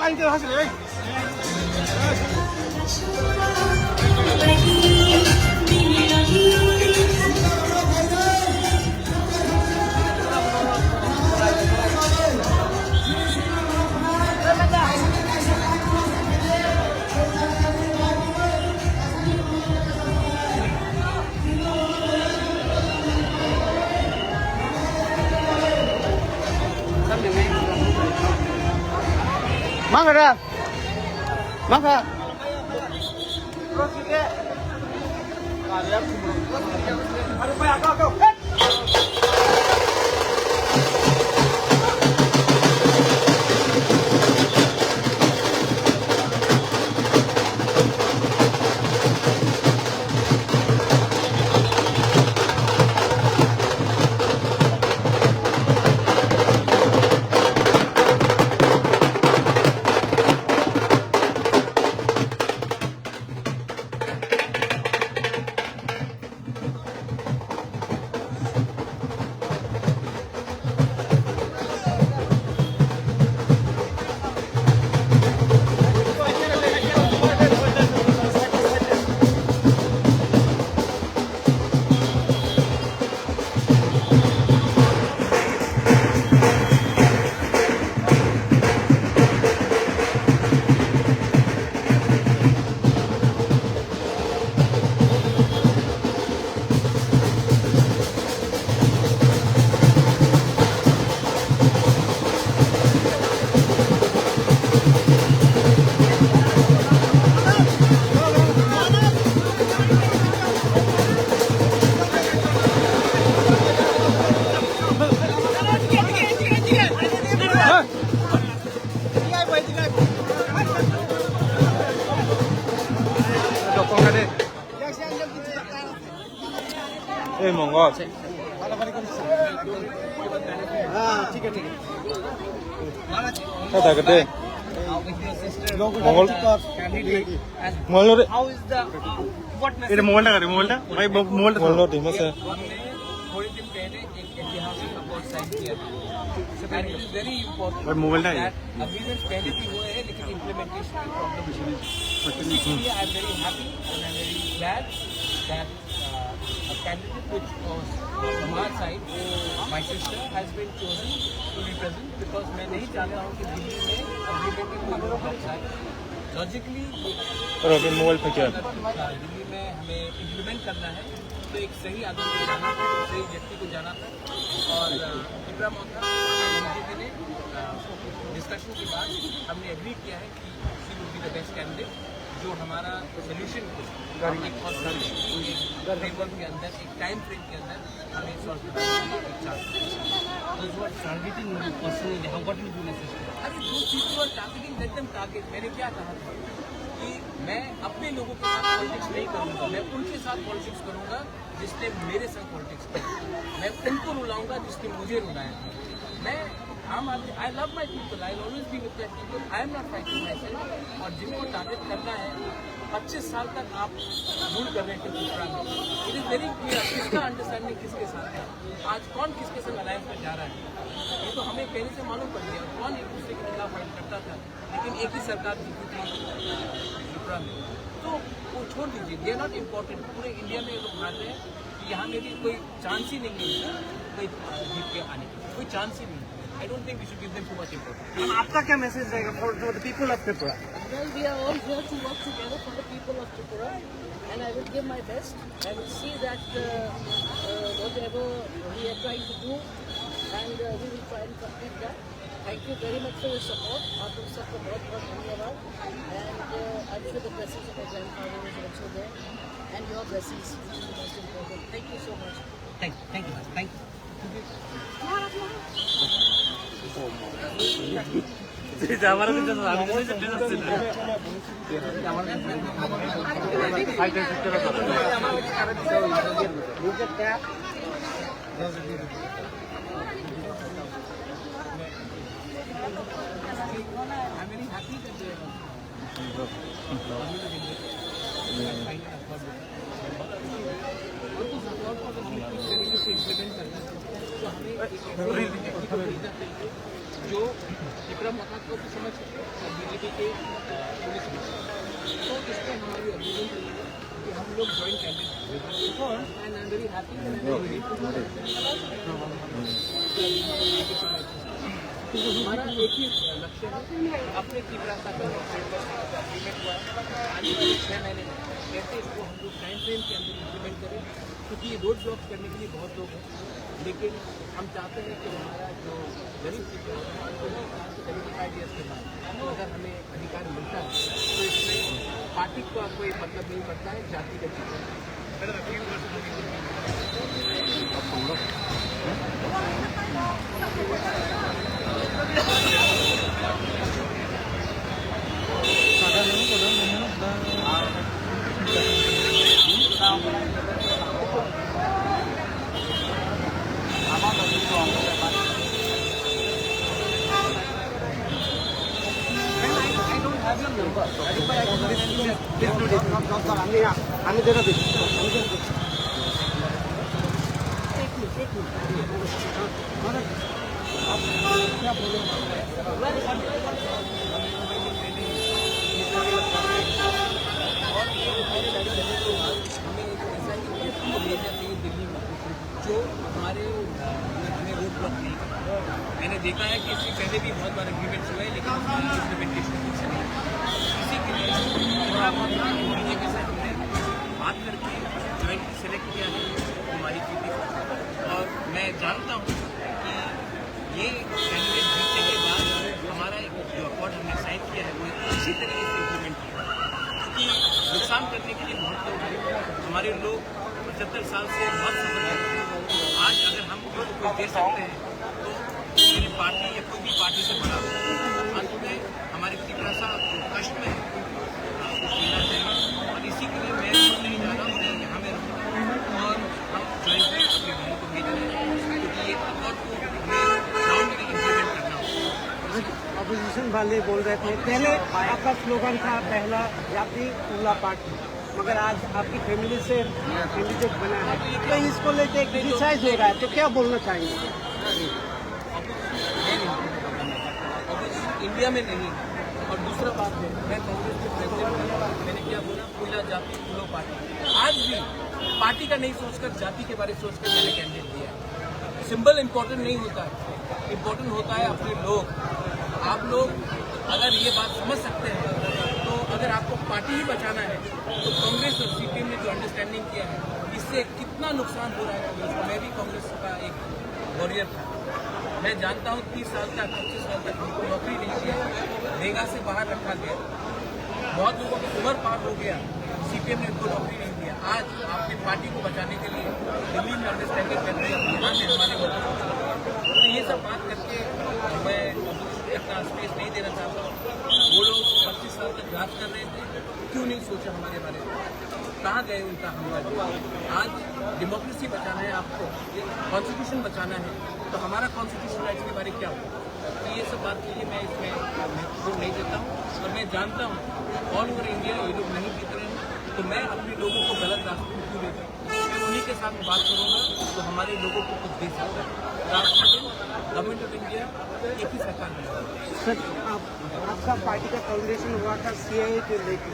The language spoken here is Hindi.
파이팅 하시래. Mangga. Mangga. Terus kita mango mobile agreement पहले भी हुए हैं लेकिन इम्प्लीमेंटेशन में प्रॉब्लम इसलिए I am very happy and I am very glad that a candidate which was from our side, my sister has been chosen to represent because मैं नहीं चाहता हूँ कि दिल्ली में अग्रीमेंट की कोई प्रॉब्लम आए लॉजिकली मोबाइल पे क्या दिल्ली में हमें इम्प्लीमेंट करना है तो एक सही आदमी को जाना था सही व्यक्ति को जाना था और इब्राहिम मोहम्मद ने डिस्कशन के बाद हमने एग्री किया है कि she will be the best candidate जो हमारा सोल्यूशन को फ्रेमवर्क के अंदर एक टाइम फ्रेम के अंदर हमें सॉल्व करने की इच्छा टारगेट मैंने क्या कहा था कि मैं अपने लोगों के साथ पॉलिटिक्स नहीं करूंगा मैं उनके साथ पॉलिटिक्स करूंगा जिसने मेरे साथ पॉलिटिक्स किया मैं उनको रुलाऊंगा जिसने मुझे रुलाया मैं आम आदमी I love my people I always be with that people I am not fighting my self और जिनको टारगेट करना है 25 साल तक आप रूल कर रहे थे दूसरा में इट इज़ वेरी क्लियर किसका अंडरस्टैंडिंग किसके साथ है आज कौन किसके साथ अलायंस में जा रहा है ये तो हमें पहले से मालूम पड़ गया कौन एक दूसरे के खिलाफ फाइट करता था लेकिन एक ही सरकार जीती थी त्रिपुरा में तो वो छोड़ दीजिए दे आर नॉट इम्पोर्टेंट पूरे इंडिया में लोग मान रहे हैं कि यहाँ में भी कोई चांस ही नहीं है कोई जीत के आने की कोई चांस ही नहीं है I don't think we should give them too much importance. आपका क्या मैसेज रहेगा for the people of Tripura? Well, we are all here to work together for the people of Tripura, and I will give my best. I will see that whatever we are trying to do, and we will try and complete that. Thank you very much for your support. Aap log sabka bahut bahut dhanyawad, and I'm sure the blessings of my grandfather is also there, and your blessings is the most important. Thank you so much. Thank you. I'm very happy that they जो इब्राहिम मोहम्मद को भी समझ बीजेपी के पुलिस में तो इसमें हमारी अग्रीमेंट रही है कि हम लोग joint candidate and I am very happy हमारा एक ही लक्ष्य है अपने तीव्रता का अग्रीमेंट हुआ आने वाले 6 महीने में कैसे इसको हम लोग टाइम फ्रेम के अंदर इम्प्लीमेंट करें क्योंकि रोड ब्लॉक करने के लिए बहुत लोग हैं लेकिन हम चाहते हैं कि हमारा जो गरीब पीपल है उनको 75 ईयर्स के बाद अगर हमें अधिकार मिलता है तो इसमें पार्टी का कोई मतलब नहीं पड़ता है जाति का चीज जरा देखो आप क्या बोलो जो हमारे हमें रोड ब्लॉक नहीं करना। मैंने देखा है कि इससे पहले भी बहुत बार एग्रीमेंट्स हुए लेकिन इम्प्लीमेंटेशन ठीक से नहीं। इसी के लिए थोड़ा बहुत बीजेपी से हमने बात करके ज्वाइंटली सेलेक्ट किया है हमारी पीपी को। और मैं जानता हूँ कि ये कैंडिडेट जीतने के बाद हमारा एक जो अकॉर्ड हमने साइन किया है वो अच्छी तरीके से इम्प्लीमेंट किया है। क्योंकि नुकसान करने के लिए बहुत लोग हैं। हमारे लोग 75 साल से बहुत सफर करते हैं। आज अगर हम कोई दे सकते हैं तो मेरी पार्टी या कोई भी पार्टी से बड़ा हो। अंत में हमारी पिपरासा कष्ट में है उसको जीना चाहिए। और इसी के लिए मैं नहीं जा रहा हूँ, मैं यहाँ में रहूँगा और हम ज्वाइंट में अपने भाइयों को भेज रहे हैं क्योंकि ये अकॉर्ड को ग्राउंड में इम्प्लीमेंट करना होगा। अपोजिशन वाले बोल रहे थे पहले आपका स्लोगन था पहला जाति खुला पार्टी, मगर आज आपकी फैमिली से कैंडिडेट बना है तो इसको लेके क्रिटिसाइज हो रहा है, तो क्या बोलना चाहेंगे? इंडिया में नहीं। और दूसरा बात है, मैं कांग्रेस के प्रेसिडेंट हूँ, मैंने क्या बोला, कोयला जाति फूलो पार्टी। आज भी पार्टी का नहीं सोचकर जाति के बारे में सोचकर मैंने कैंडिडेट दिया। सिंबल इम्पोर्टेंट नहीं होता है, इम्पोर्टेंट होता है अपने लोग। आप लोग अगर ये बात समझ सकते हैं तो अगर आपको पार्टी ही बचाना है तो कांग्रेस और सीपीएम ने जो अंडरस्टैंडिंग किया है इससे कितना नुकसान हो रहा है कांग्रेस को। मैं भी कांग्रेस का एक वॉरियर था। मैं जानता हूँ 30 साल तक 25 साल तक नौकरी नहीं दिया, देगा से बाहर रखा गया, बहुत लोगों की उम्र पार हो गया, सीपीएम ने उनको नौकरी नहीं दिया। आज आपने पार्टी को बचाने के लिए दिल्ली में अंडरस्टैंडिंग कर दी, यहाँ से हमारे वर्कर्स को। तो ये सब बात करके मैं अपना स्पेस नहीं देना चाहता हूँ। वो लोग 25 साल तक राज कर रहे थे, क्यों नहीं सोचा हमारे बारे में? कहाँ गए उनका हमला? आज डेमोक्रेसी बचाना है, आपको कॉन्स्टिट्यूशन बचाना है, तो हमारा कॉन्स्टिट्यूशन राइट्स के बारे में क्या होगा? तो ये सब बात के लिए मैं इसमें महत्वपूर्ण नहीं देता हूँ। और मैं जानता हूँ ऑल ओवर इंडिया ये लोग नहीं जीत रहे हैं, तो मैं अपने लोगों को गलत रास्ते में क्यों लेता हूँ? मैं उन्हीं के साथ बात करूँगा तो हमारे लोगों को कुछ दे सकता है। गवर्नमेंट ऑफ इंडिया एक ही सरकार है। सर आपका पार्टी का कांग्रेस हुआ था सीएए के लेकर